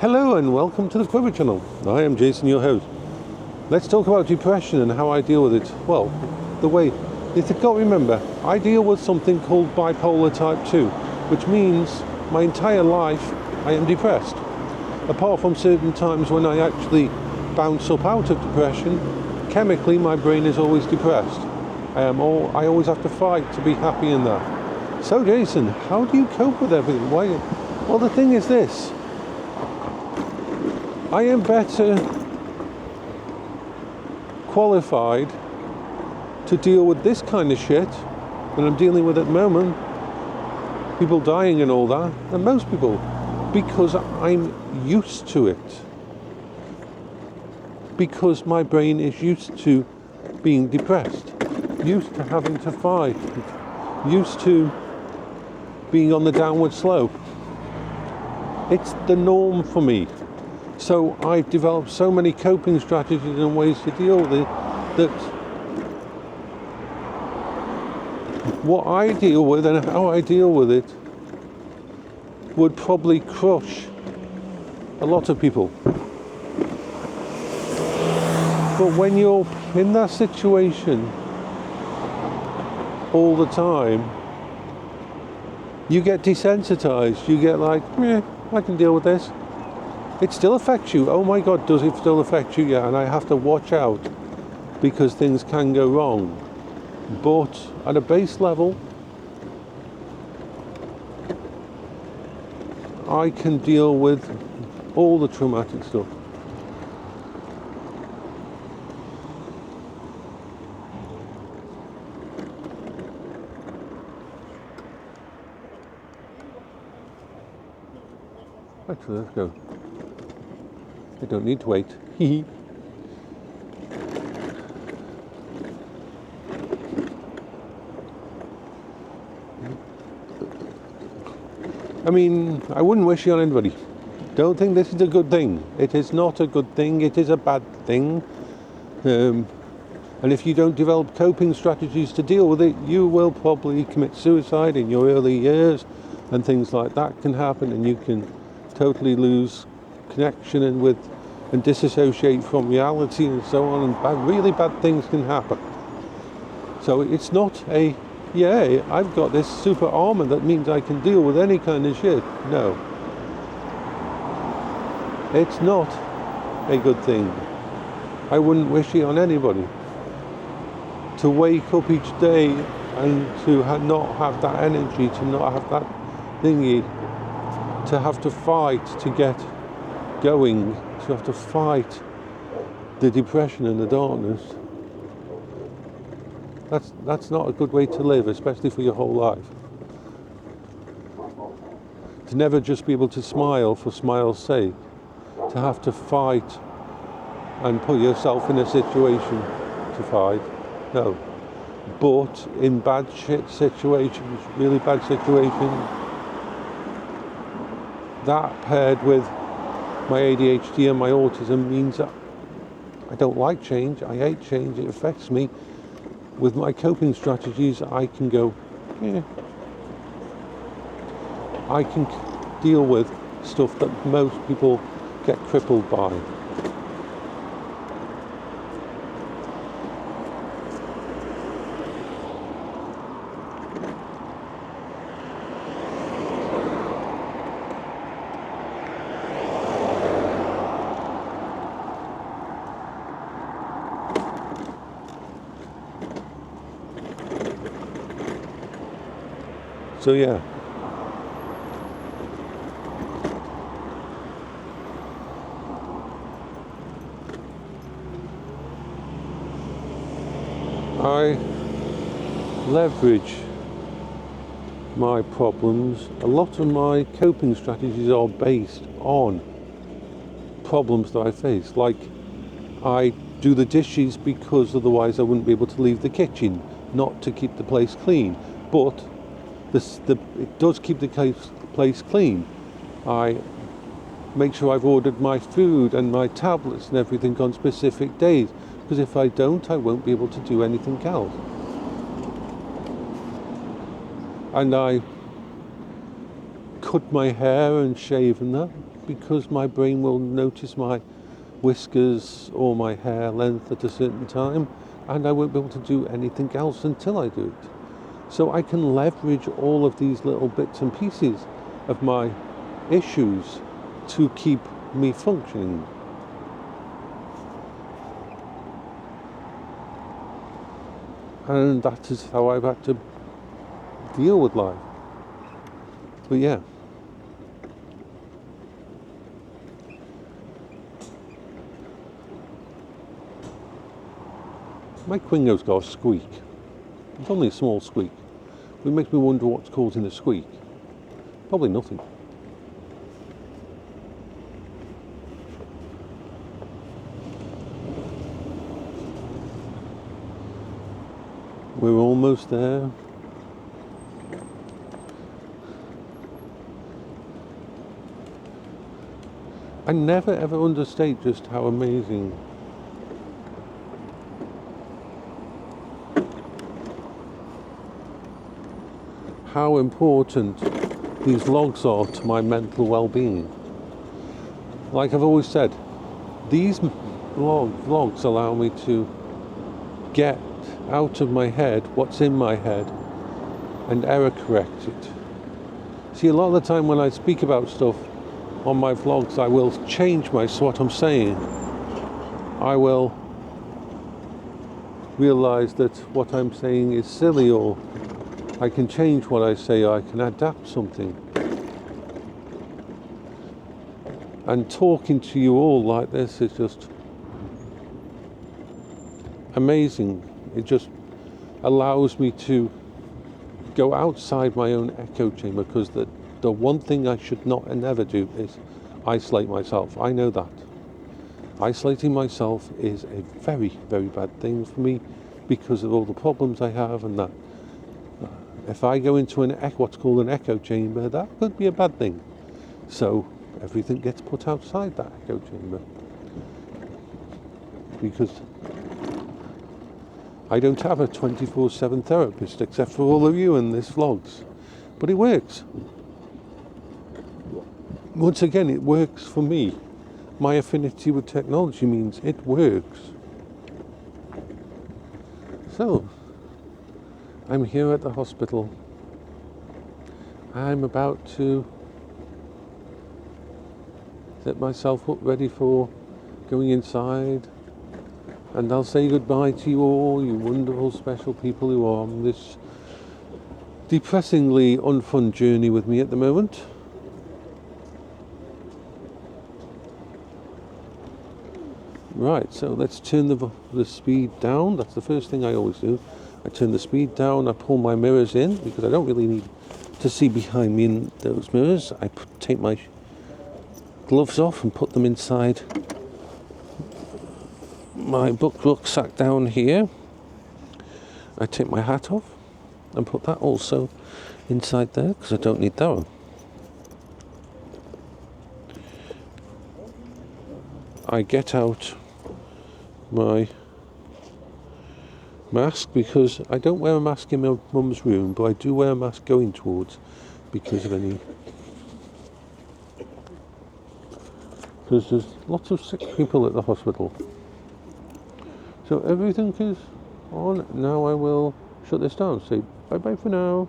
Hello and welcome to the Quiver channel. I am Jason, your host. Let's talk about depression and how I deal with it. Well, the way, if you've got to remember, I deal with something called Bipolar type 2, which means my entire life I am depressed. Apart from certain times when I actually bounce up out of depression, chemically my brain is always depressed. I always have to fight to be happy in that. So Jason, how do you cope with everything? Why? Well, the thing is this. I am better qualified to deal with this kind of shit than I'm dealing with at the moment, people dying and all that, than most people, because I'm used to it. Because my brain is used to being depressed, used to having to fight, used to being on the downward slope. It's the norm for me. So I've developed so many coping strategies and ways to deal with it that what I deal with and how I deal with it would probably crush a lot of people. But when you're in that situation all the time, you get desensitized. You get like, I can deal with this. It still affects you. Oh my God, does it still affect you? Yeah, and I have to watch out because things can go wrong. But at a base level, I can deal with all the traumatic stuff. Actually, let's go. I don't need to wait. I mean, I wouldn't wish it on anybody. Don't think this is a good thing. It is not a good thing. It is a bad thing. And if you don't develop coping strategies to deal with it, you will probably commit suicide in your early years, and things like that can happen, and you can totally lose connection and disassociate from reality and so on, and really bad things can happen. So it's not I've got this super armor that means I can deal with any kind of shit. No. It's not a good thing. I wouldn't wish it on anybody. To wake up each day and to not have that energy, to not have that thingy, to have to fight to get going, to have to fight the depression and the darkness. That's not a good way to live, especially for your whole life. To never just be able to smile for smile's sake, to have to fight and put yourself in a situation to fight. No. But in bad shit situations, really bad situations, that paired with my ADHD and my autism means that I don't like change. I hate change. It affects me. With my coping strategies, I can go, I can deal with stuff that most people get crippled by. So yeah. I leverage my problems. A lot of my coping strategies are based on problems that I face. Like, I do the dishes because otherwise I wouldn't be able to leave the kitchen, not to keep the place clean. But it does keep the place clean. I make sure I've ordered my food and my tablets and everything on specific days, because if I don't, I won't be able to do anything else. And I cut my hair and shave and that. because my brain will notice my whiskers or my hair length at a certain time, and I won't be able to do anything else until I do it. So I can leverage all of these little bits and pieces of my issues to keep me functioning. And that is how I've had to deal with life. But yeah. My Quingo's got a squeak. It's only a small squeak. It makes me wonder what's causing the squeak. Probably nothing. We're almost there. I never ever understate just how amazing how important these logs are to my mental well-being. Like I've always said, these logs allow me to get out of my head what's in my head and error correct it. See, a lot of the time when I speak about stuff on my vlogs, I will change what I'm saying. I will realize that what I'm saying is silly, or I can change what I say, I can adapt something. And talking to you all like this is just amazing. It just allows me to go outside my own echo chamber, because the one thing I should not and never do is isolate myself. I know that. Isolating myself is a very, very bad thing for me because of all the problems I have, and that if I go into what's called an echo chamber, that could be a bad thing. So everything gets put outside that echo chamber, because I don't have a 24/7 therapist except for all of you in this vlogs. But it works. Once again, it works for me. My affinity with technology means it works. So, I'm here at the hospital. I'm about to set myself up ready for going inside. And I'll say goodbye to you all, you wonderful, special people who are on this depressingly unfun journey with me at the moment. Right, so let's turn the speed down. That's the first thing I always do. I turn the speed down, I pull my mirrors in, because I don't really need to see behind me in those mirrors. I take my gloves off and put them inside my book rucksack down here. I take my hat off and put that also inside there, because I don't need that one. I get out my mask, because I don't wear a mask in my mum's room, but I do wear a mask going towards, because there's lots of sick people at the hospital. So everything is on. Now I will shut this down. Say bye bye for now.